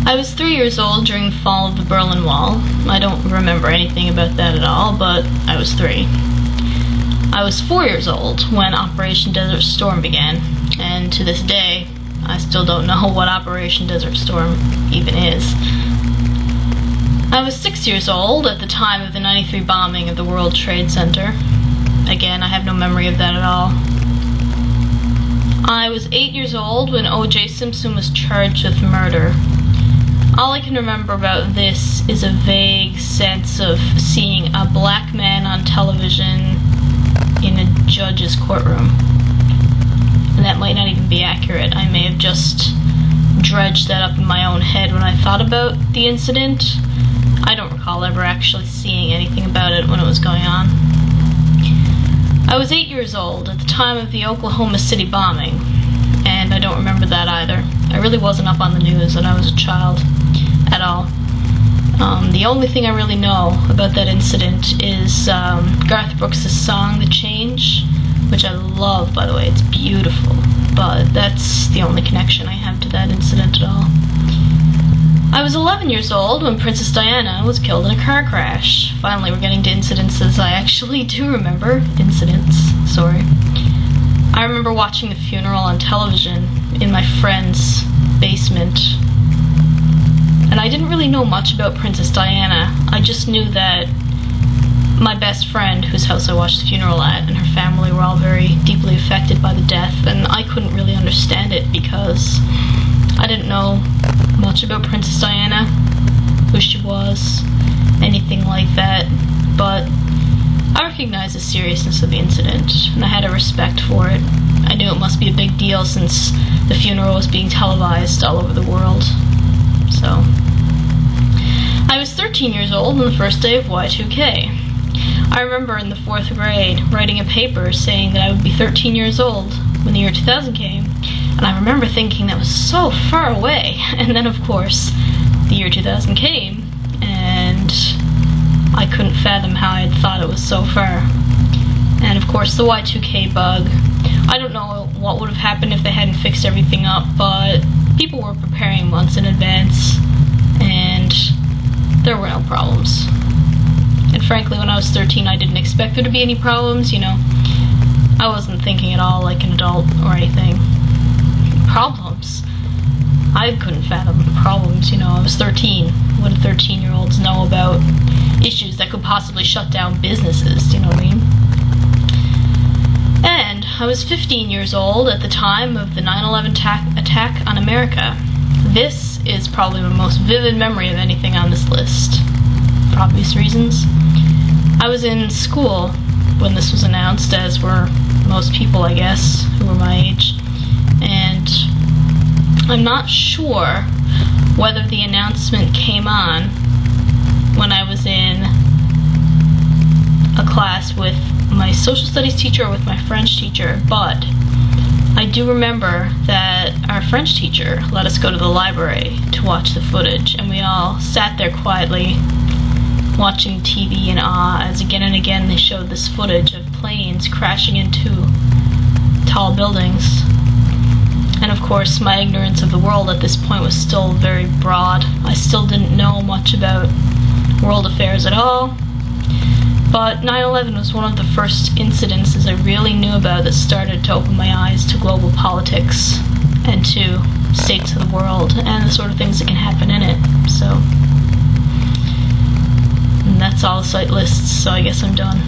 I was 3 years old during the fall of the Berlin Wall. I don't remember anything about that at all, but I was 3. I was 4 years old when Operation Desert Storm began, and to this day, I still don't know what Operation Desert Storm even is. I was 6 years old at the time of the '93 bombing of the World Trade Center. Again, I have no memory of that at all. I was 8 years old when O.J. Simpson was charged with murder. All I can remember about this is a vague sense of seeing a black man on television in a judge's courtroom. And that might not even be accurate. I may have just dredged that up in my own head when I thought about the incident. I don't recall ever actually seeing anything about it when it was going on. I was 8 years old at the time of the Oklahoma City bombing, and I don't remember that either. I really wasn't up on the news when I was a child at all. The only thing I really know about that incident is Garth Brooks' song, The Change, which I love, by the way. It's beautiful, but that's the only connection I have to that incident at all. I was 11 years old when Princess Diana was killed in a car crash. Finally, we're getting to incidences I actually do remember. Sorry. I remember watching the funeral on television in my friend's basement. And I didn't really know much about Princess Diana. I just knew that my best friend, whose house I watched the funeral at, and her family were all very deeply affected by the death, and I couldn't really understand it because I didn't know much about Princess Diana, who she was, anything like that, but I recognized the seriousness of the incident, and I had a respect for it. I knew it must be a big deal since the funeral was being televised all over the world. So, I was 13 years old on the first day of Y2K. I remember in the 4th grade writing a paper saying that I would be 13 years old when the year 2000 came, and I remember thinking that was so far away. And then, of course, the year 2000 came, and I couldn't fathom how I had thought it was so far. And, of course, the Y2K bug. I don't know what would have happened if they hadn't fixed everything up, but people were preparing months in advance, and there were no problems. And frankly, when I was 13, I didn't expect there to be any problems, you know. I wasn't thinking at all like an adult or anything. Problems? I couldn't fathom problems, you know. I was 13. What do 13-year-olds know about issues that could possibly shut down businesses, do you know what I mean? And I was 15 years old at the time of the 9/11 attack on America. This is probably my most vivid memory of anything on this list, for obvious reasons. I was in school when this was announced, as were most people, I guess, who were my age, and I'm not sure whether the announcement came on when I was in a class with my social studies teacher or with my French teacher, but I do remember that our French teacher let us go to the library to watch the footage, and we all sat there quietly watching TV in awe as again and again they showed this footage of planes crashing into tall buildings. And of course, my ignorance of the world at this point was still very broad. I still didn't know much about world affairs at all. But 9/11 was one of the first incidences I really knew about that started to open my eyes to global politics and to states of the world and the sort of things that can happen in it. So, and that's all the site lists, so I guess I'm done.